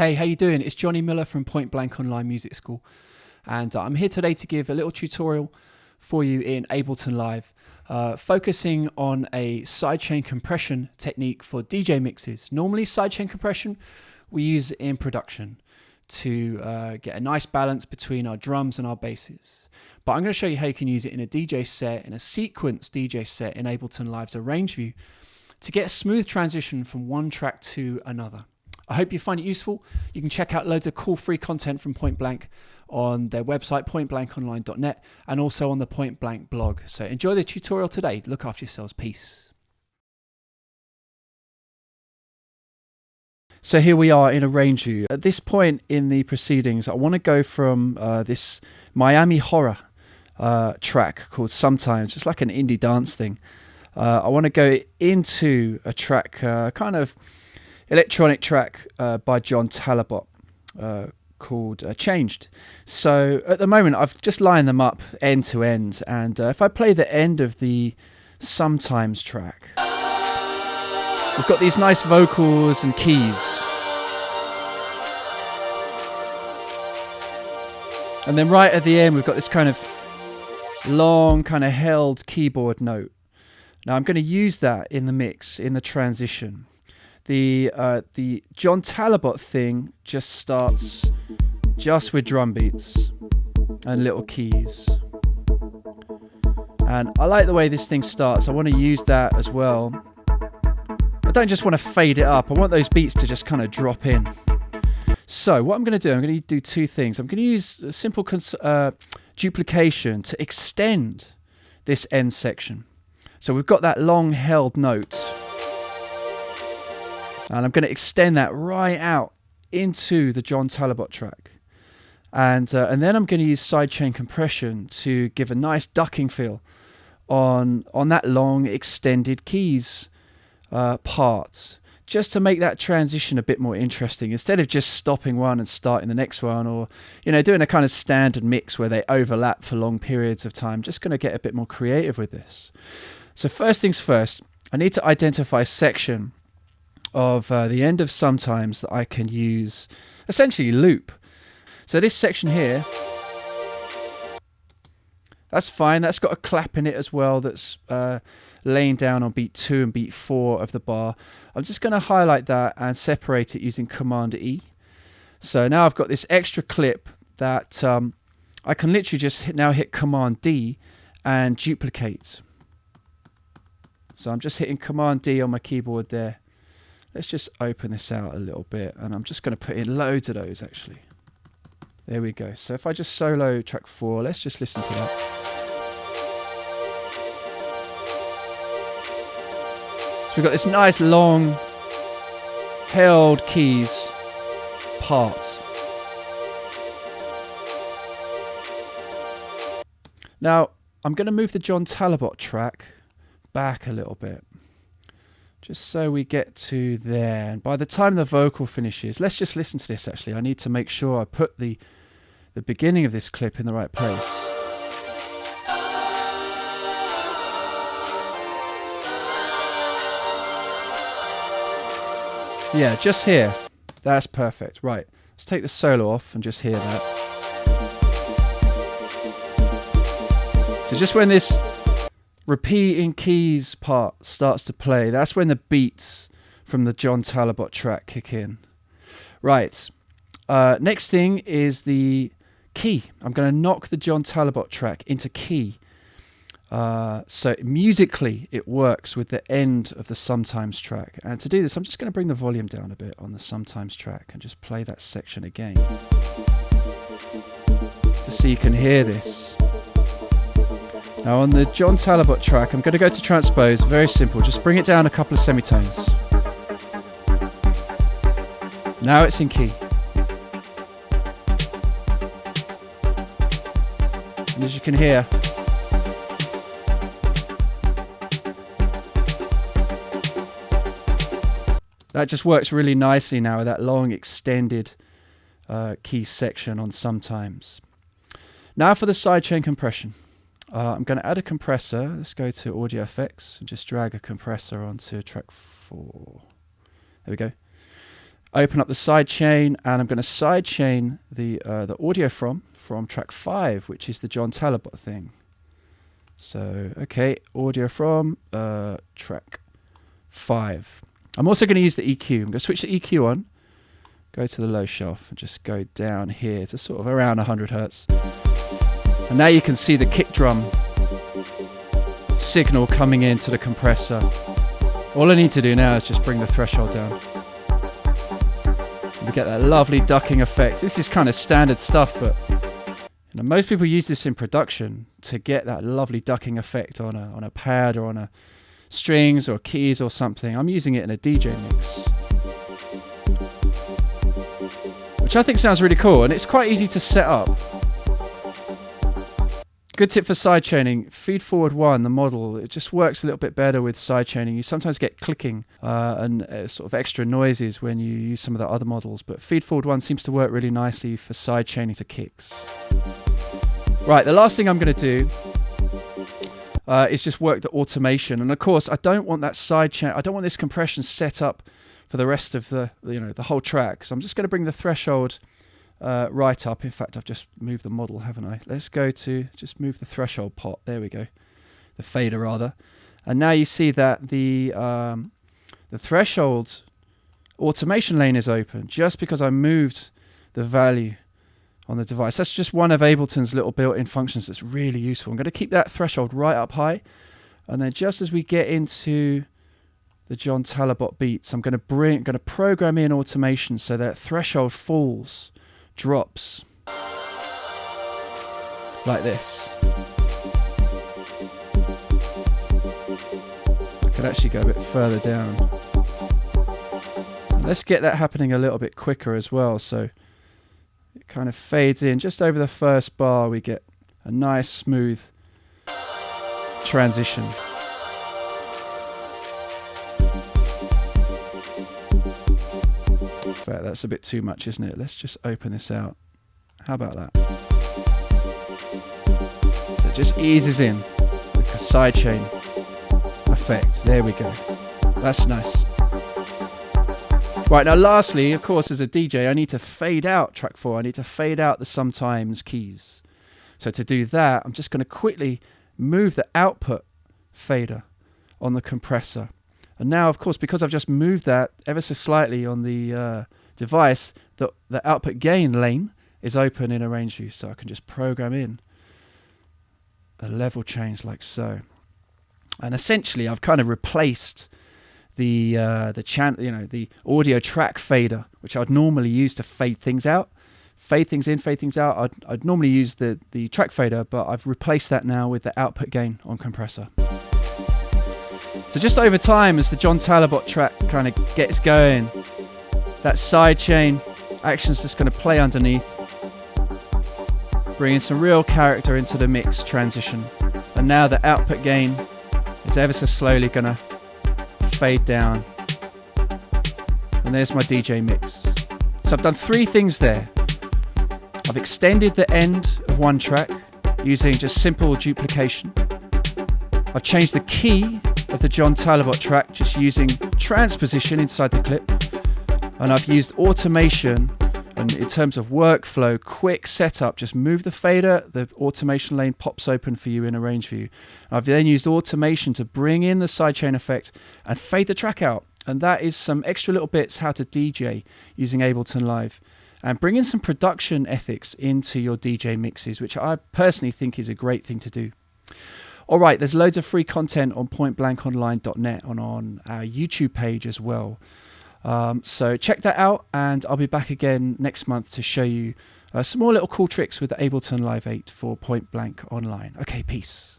Hey, how you doing? It's Johnny Miller from Point Blank Online Music School, and I'm here today to give a little tutorial for you in Ableton Live, focusing on a sidechain compression technique for DJ mixes. Normally, sidechain compression we use in production to get a nice balance between our drums and our basses. But I'm going to show you how you can use it in a DJ set, in a sequence DJ set in Ableton Live's arrange view, to get a smooth transition from one track to another. I hope you find it useful. You can check out loads of cool free content from Point Blank on their website, pointblankonline.net, and also on the Point Blank blog. So enjoy the tutorial today. Look after yourselves. Peace. So here we are in arrange view. At this point in the proceedings, I want to go from this Miami horror track called Sometimes, just like an indie dance thing. I want to go into a track, kind of electronic track by John Talabot called Changed. So at the moment I've just lined them up end to end, and if I play the end of the Sometimes track, we've got these nice vocals and keys, and then right at the end we've got this kind of long kind of held keyboard note. Now I'm going to use that in the mix, in the transition. The John Talabot thing just starts just with drum beats and little keys, and I like the way this thing starts. I want to use that as well. I don't just want to fade it up, I want those beats to just kind of drop in. So what I'm going to do, I'm going to do two things. I'm going to use a simple duplication to extend this end section. So we've got that long held note, and I'm going to extend that right out into the John Talabot track. And then I'm going to use Sidechain Compression to give a nice ducking feel on that long extended keys part, just to make that transition a bit more interesting, instead of just stopping one and starting the next one, or doing a kind of standard mix where they overlap for long periods of time. Just going to get a bit more creative with this. So first things first, I need to identify a section of the end of Sometimes that I can use, essentially loop. So this section here, that's fine. That's got a clap in it as well that's laying down on beat 2 and beat 4 of the bar. I'm just going to highlight that and separate it using Command E. So now I've got this extra clip that I can literally just hit Command D and duplicate. So I'm just hitting Command D on my keyboard there. Let's just open this out a little bit, and I'm just going to put in loads of those actually. There we go. So if I just solo track 4, let's just listen to that. So we've got this nice long held keys part. Now I'm going to move the John Talabot track back a little bit, just so we get to there. And by the time the vocal finishes, let's just listen to this actually. I need to make sure I put the beginning of this clip in the right place. Yeah, just here. That's perfect. Right, let's take the solo off and just hear that. So just when this repeating keys part starts to play, that's when the beats from the John Talabot track kick in. Right, next thing is the key. I'm going to knock the John Talabot track into key, so musically it works with the end of the Sometimes track. And to do this, I'm just going to bring the volume down a bit on the Sometimes track and just play that section again, just so you can hear this. Now on the John Talabot track, I'm going to go to transpose. Very simple, just bring it down a couple of semitones. Now it's in key. And as you can hear, that just works really nicely now with that long extended key section on Sometimes. Now for the sidechain compression. I'm going to add a compressor. Let's go to Audio Effects and just drag a compressor onto track 4. There we go. open up the sidechain, and I'm going to sidechain the audio from track 5, which is the John Talabot thing. So, okay, audio from track 5. I'm also going to use the EQ. I'm going to switch the EQ on, go to the low shelf, and just go down here to sort of around 100 Hertz. And now you can see the kick drum signal coming into the compressor. All I need to do now is just bring the threshold down. We get that lovely ducking effect. This is kind of standard stuff, but most people use this in production to get that lovely ducking effect on a pad or on a strings or keys or something. I'm using it in a DJ mix, which I think sounds really cool, and it's quite easy to set up. Good tip for sidechaining, feed forward 1, the model, it just works a little bit better with sidechaining. You sometimes get clicking and sort of extra noises when you use some of the other models, but feed forward 1 seems to work really nicely for sidechaining to kicks. Right, the last thing I'm going to do is just work the automation, and of course I don't want that sidechain, I don't want this compression set up for the rest of the the whole track, so I'm just going to bring the threshold right up. In fact, I've just moved the model, haven't I? Let's go to just move the threshold pot. There we go, the fader rather. And now you see that the threshold automation lane is open just because I moved the value on the device. That's just one of Ableton's little built-in functions that's really useful. I'm going to keep that threshold right up high, and then just as we get into the John Talabot beats, I'm going to program in automation so that threshold falls, drops like this. I could actually go a bit further down. And let's get that happening a little bit quicker as well. So it kind of fades in just over the first bar. We get a nice smooth transition. In fact, that's a bit too much, isn't it? Let's just open this out. How about that? So it just eases in the sidechain effect. There we go. That's nice. Right, now lastly, of course, as a DJ, I need to fade out track 4. I need to fade out the sometimes keys. So to do that, I'm just going to quickly move the output fader on the compressor. And now, of course, because I've just moved that ever so slightly on the device, the output gain lane is open in Arrange View, so I can just program in a level change like so. And essentially, I've kind of replaced the audio track fader, which I'd normally use to fade things out, fade things in, fade things out. I'd normally use the track fader, but I've replaced that now with the output gain on compressor. So just over time, as the John Talabot track kind of gets going, that sidechain action's just going to play underneath, bringing some real character into the mix transition. And now the output gain is ever so slowly going to fade down. And there's my DJ mix. So I've done 3 things there. I've extended the end of one track using just simple duplication. I've changed the key of the John Talabot track just using transposition inside the clip, and I've used automation, and in terms of workflow, quick setup, just move the fader, the automation lane pops open for you in Arrange View. I've then used automation to bring in the sidechain effect and fade the track out, and that is some extra little bits how to DJ using Ableton Live, and bring in some production ethics into your DJ mixes, which I personally think is a great thing to do. All right, there's loads of free content on pointblankonline.net and on our YouTube page as well. So check that out, and I'll be back again next month to show you some more little cool tricks with the Ableton Live 8 for Point Blank Online. Okay, peace.